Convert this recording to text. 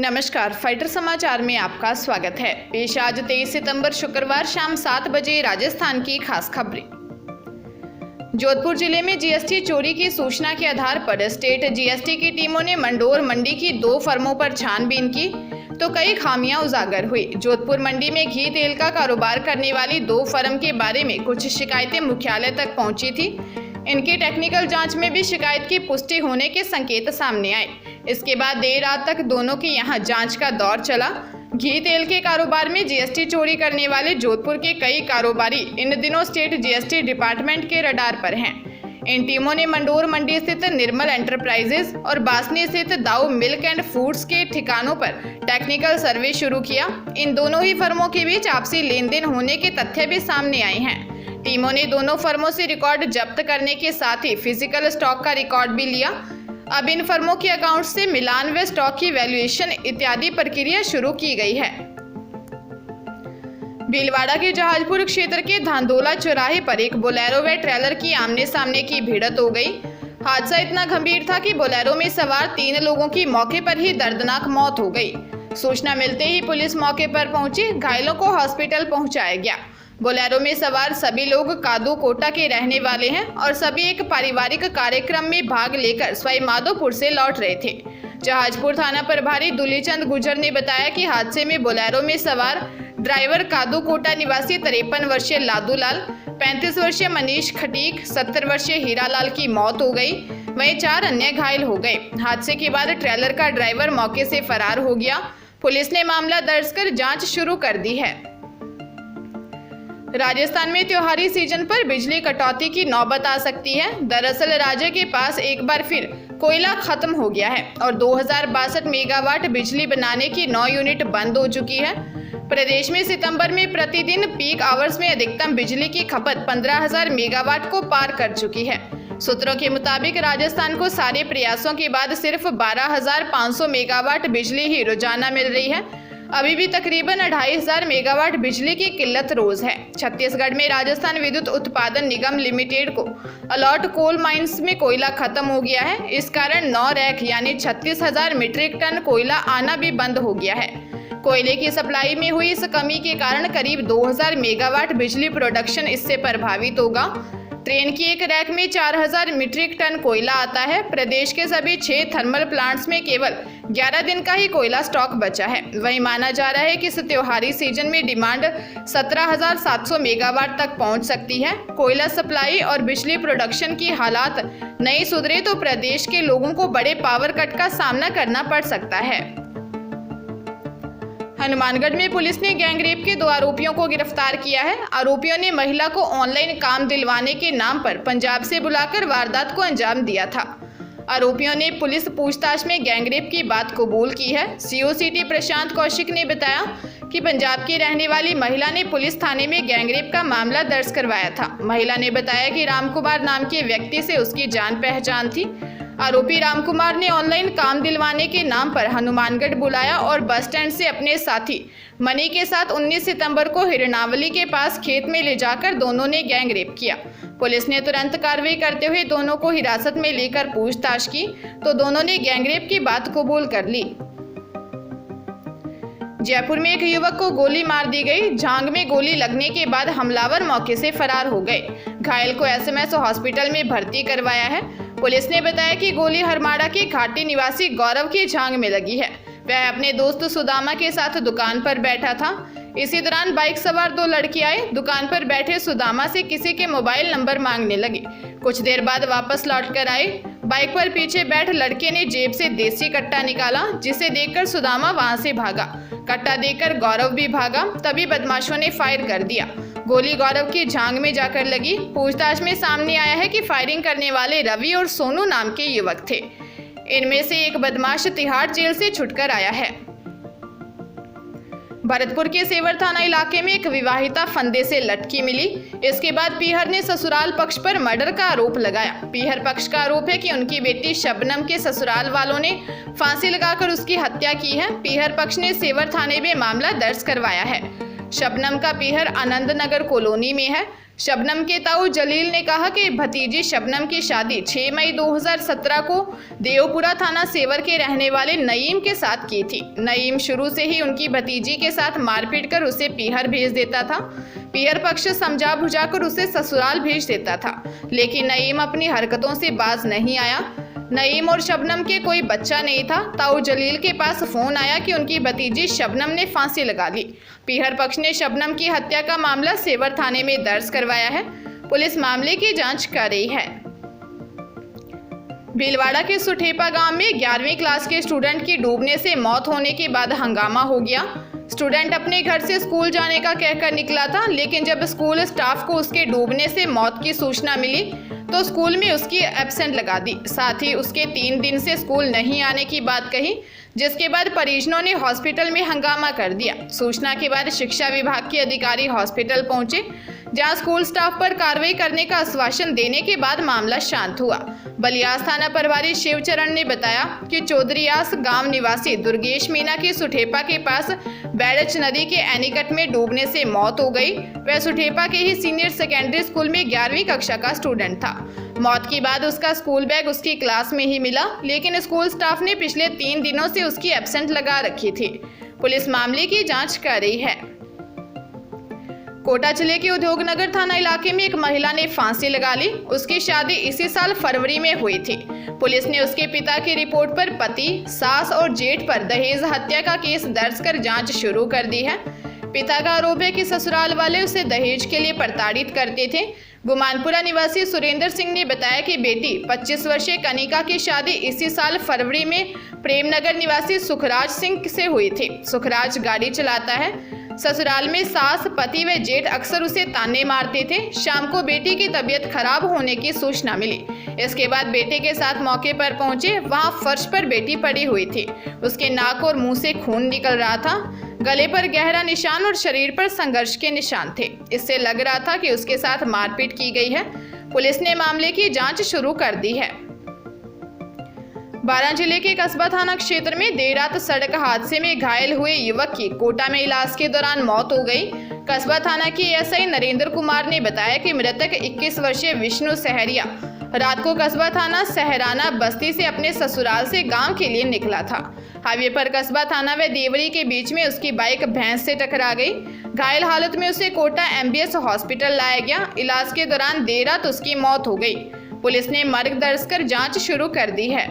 नमस्कार, फाइटर समाचार में आपका स्वागत है। पेश आज 23 सितंबर शुक्रवार शाम 7 बजे राजस्थान की खास खबरें। जोधपुर जिले में जीएसटी चोरी की सूचना के आधार पर स्टेट जीएसटी की टीमों ने मंडोर मंडी की 2 फर्मों पर छानबीन की तो कई खामियां उजागर हुई। जोधपुर मंडी में घी तेल का कारोबार करने वाली 2 फर्म के बारे में कुछ शिकायतें मुख्यालय तक पहुंची थी। इनकी टेक्निकल जांच में भी शिकायत की पुष्टि होने के संकेत सामने आए। इसके बाद देर रात तक दोनों के यहां जांच का दौर चला। घी तेल के कारोबार में जीएसटी चोरी करने वाले जोधपुर के कई कारोबारी इन दिनों स्टेट जीएसटी डिपार्टमेंट के रडार पर हैं। इन टीमों ने मंडोर मंडी स्थित निर्मल एंटरप्राइजेस और बासनी स्थित दाऊ मिल्क एंड फूड्स के ठिकानों पर टेक्निकल सर्वे शुरू किया। इन दोनों ही फर्मों के बीच आपसी लेन देन होने के तथ्य भी सामने आए हैं। टीमों ने दोनों फर्मों से रिकॉर्ड जब्त करने के साथ ही फिजिकल स्टॉक का रिकॉर्ड भी लिया। अब इन फर्मों के अकाउंट से मिलान व स्टॉक की वैल्यूएशन इत्यादि प्रक्रिया शुरू की गई है। भीलवाड़ा के जहाजपुर क्षेत्र के धांधोला चौराहे पर एक बोलेरो व ट्रेलर की आमने सामने की भिड़ंत हो गई। हादसा इतना गंभीर था कि बोलेरो में सवार 3 लोगों की मौके पर ही दर्दनाक मौत हो गई। सूचना मिलते ही पुलिस मौके पर पहुंची, घायलों को हॉस्पिटल पहुंचाया गया। बोलेरो में सवार सभी लोग कादू कोटा के रहने वाले हैं और सभी एक पारिवारिक कार्यक्रम में भाग लेकर सवाई माधोपुर से लौट रहे थे। जहाजपुर थाना प्रभारी दुलीचंद गुजर ने बताया कि हादसे में बोलेरो में सवार ड्राइवर कादू कोटा निवासी 53 वर्षीय लादूलाल, 35 वर्षीय मनीष खटीक, 70 वर्षीय हीरालाल की मौत हो गई। वहीं 4 अन्य घायल हो गए। हादसे के बाद ट्रेलर का ड्राइवर मौके से फरार हो गया। पुलिस ने मामला दर्ज कर जांच शुरू कर दी है। राजस्थान में त्योहारी सीजन पर बिजली कटौती की नौबत आ सकती है। दरअसल राज्य के पास एक बार फिर कोयला खत्म हो गया है और 2062 मेगावाट बिजली बनाने की 9 यूनिट बंद हो चुकी है। प्रदेश में सितंबर में प्रतिदिन पीक आवर्स में अधिकतम बिजली की खपत 15,000 मेगावाट को पार कर चुकी है। सूत्रों के मुताबिक राजस्थान को सारे प्रयासों के बाद सिर्फ 12,500 मेगावाट बिजली ही रोजाना मिल रही है। अभी भी तकरीबन 2,500 मेगावाट बिजली की किल्लत रोज है। छत्तीसगढ़ में राजस्थान विद्युत उत्पादन निगम लिमिटेड को अलॉट कोल माइंस में कोयला खत्म हो गया है। इस कारण 9 रैक यानी 36,000 मीट्रिक टन कोयला आना भी बंद हो गया है। कोयले की सप्लाई में हुई इस कमी के कारण करीब 2,000 मेगावाट बिजली प्रोडक्शन इससे प्रभावित होगा। ट्रेन की एक रैक में 4,000 मीट्रिक टन कोयला आता है। प्रदेश के सभी 6 थर्मल प्लांट्स में केवल 11 दिन का ही कोयला स्टॉक बचा है। वहीं माना जा रहा है कि इस त्योहारी सीजन में डिमांड 17,700 मेगावाट तक पहुंच सकती है। कोयला सप्लाई और बिजली प्रोडक्शन की हालात नहीं सुधरे तो प्रदेश के लोगों को बड़े पावर कट का सामना करना पड़ सकता है। हनुमानगढ़ में पुलिस ने गैंगरेप के 2 आरोपियों को गिरफ्तार किया है। आरोपियों ने महिला को ऑनलाइन काम दिलवाने के नाम पर पंजाब से बुलाकर वारदात को अंजाम दिया था। आरोपियों ने पुलिस पूछताछ में गैंगरेप की बात कबूल की है। सीओ सिटी प्रशांत कौशिक ने बताया कि पंजाब की रहने वाली महिला ने पुलिस थाने में गैंगरेप का मामला दर्ज करवाया था। महिला ने बताया कि रामकुमार नाम के व्यक्ति से उसकी जान पहचान थी। आरोपी रामकुमार ने ऑनलाइन काम दिलवाने के नाम पर हनुमानगढ़ बुलाया और बस स्टैंड से अपने साथी मनी के साथ 19 सितंबर को हिरनावली के पास खेत में ले जाकर दोनों ने गैंगरेप किया। पुलिस ने तुरंत कार्रवाई करते हुए दोनों को हिरासत में लेकर पूछताछ की तो दोनों ने गैंगरेप की बात कबूल कर ली। जयपुर में एक युवक को गोली मार दी गई। जांघ में गोली लगने के बाद हमलावर मौके से फरार हो गए। घायल को एसएमएस हॉस्पिटल में भर्ती करवाया है। पुलिस ने बताया कि गोली हरमाड़ा के घाटी निवासी गौरव की जांघ में लगी है। वह अपने दोस्त सुदामा के साथ दुकान पर बैठा था। इसी दौरान बाइक सवार 2 लड़के आए। दुकान पर बैठे सुदामा से किसी के मोबाइल नंबर मांगने लगे। कुछ देर बाद वापस लौट कर आए। बाइक पर पीछे बैठ लड़के ने जेब से देसी कट्टा निकाला, जिसे देखकर सुदामा वहां से भागा। कट्टा देकर गौरव भी भागा। तभी बदमाशों ने फायर कर दिया। गोली गौरव की जांघ में जाकर लगी। पूछताछ में सामने आया है कि फायरिंग करने वाले रवि और सोनू नाम के युवक थे। इनमें से एक बदमाश तिहाड़ जेल से छुटकर आया है। भरतपुर के सेवर थाना इलाके में एक विवाहिता फंदे से लटकी मिली। इसके बाद पीहर ने ससुराल पक्ष पर मर्डर का आरोप लगाया। पीहर पक्ष का आरोप है कि उनकी बेटी शबनम के ससुराल वालों ने फांसी लगाकर उसकी हत्या की है। पीहर पक्ष ने सेवर थाने में मामला दर्ज करवाया है। शबनम का पीहर आनंद नगर कॉलोनी में है। शबनम के ताऊ जलील ने कहा कि भतीजी शबनम की शादी 6 मई 2017 को देवपुरा थाना सेवर के रहने वाले नईम के साथ की थी। नईम शुरू से ही उनकी भतीजी के साथ मारपीट कर उसे पीहर भेज देता था। पीहर पक्ष समझा बुझाकर उसे ससुराल भेज देता था, लेकिन नईम अपनी हरकतों से बाज नहीं आया। नईम और शबनम के कोई बच्चा नहीं था। ताऊ जलील के पास फोन आया कि उनकी भतीजी शबनम ने फांसी लगा ली। पीहर पक्ष ने शबनम की हत्या का मामला सेवर थाने में दर्ज करवाया है। पुलिस मामले की जांच कर रही है। भीलवाड़ा के सुठेपा गांव में 11वीं क्लास के स्टूडेंट की डूबने से मौत होने के बाद हंगामा हो गया। स्टूडेंट अपने घर से स्कूल जाने का कहकर निकला था, लेकिन जब स्कूल स्टाफ को उसके डूबने से मौत की सूचना मिली तो स्कूल में उसकी एब्सेंट लगा दी। साथ ही उसके 3 दिन से स्कूल नहीं आने की बात कही, जिसके बाद परिजनों ने हॉस्पिटल में हंगामा कर दिया। सूचना के बाद शिक्षा विभाग के अधिकारी हॉस्पिटल पहुंचे, जहां स्कूल स्टाफ पर कार्रवाई करने का आश्वासन देने के बाद मामला शांत हुआ। बलियास थाना प्रभारी शिवचरण ने बताया कि चौधरीयास गांव निवासी दुर्गेश मीना की सुठेपा के पास बैड़च नदी के एनीकट में डूबने से मौत हो गई। वह सुठेपा के ही सीनियर सेकेंडरी स्कूल में 11वीं कक्षा का स्टूडेंट था। मौत के बाद उसका स्कूल बैग उसकी क्लास में ही मिला, लेकिन स्कूल स्टाफ ने पिछले 3 दिनों से उसकी एब्सेंट लगा रखी थी। पुलिस मामले की जांच कर रही है। कोटा जिले के उद्योगनगर थाना इलाके में एक महिला ने फांसी लगा ली। उसकी शादी इसी साल फरवरी में हुई थी। पुलिस ने उसके पिता की रिपोर्ट पर पति, सास और जेठ पर दहेज हत्या का केस दर्ज कर जांच शुरू कर दी है। पिता का आरोप है कि ससुराल वाले उसे दहेज के लिए प्रताड़ित करते थे। गुमानपुरा निवासी सुरेंद्र सिंह ने बताया कि बेटी 25 वर्षीय कनिका की शादी इसी साल फरवरी में प्रेमनगर निवासी सुखराज सिंह से हुई थी। सुखराज गाड़ी चलाता है। ससुराल में सास, पति व जेठ अक्सर उसे ताने मारते थे। शाम को बेटी की तबीयत खराब होने की सूचना मिली। इसके बाद बेटे के साथ मौके पर पहुंचे। वहां फर्श पर बेटी पड़ी हुई थी। उसके नाक और मुंह से खून निकल रहा था। गले पर गहरा निशान और शरीर पर संघर्ष के निशान थे। इससे लग रहा था कि उसके साथ मारपीट की गई है। पुलिस ने मामले की जांच शुरू कर दी है। बारां जिले के कस्बा थाना क्षेत्र में देर रात सड़क हादसे में घायल हुए युवक की कोटा में इलाज के दौरान मौत हो गई। कस्बा थाना के एसआई नरेंद्र कुमार ने बताया कि मृतक 21 वर्षीय विष्णु सहरिया रात को कस्बा थाना सहराना बस्ती से अपने ससुराल से गांव के लिए निकला था। हाईवे पर कस्बा थाना व देवरी के बीच में उसकी बाइक भैंस से टकरा गई। घायल हालत में उसे कोटा एमबीएस हॉस्पिटल लाया गया। इलाज के दौरान देर रात उसकी मौत हो गई। पुलिस ने मर्ग दर्ज कर जांच शुरू कर दी है।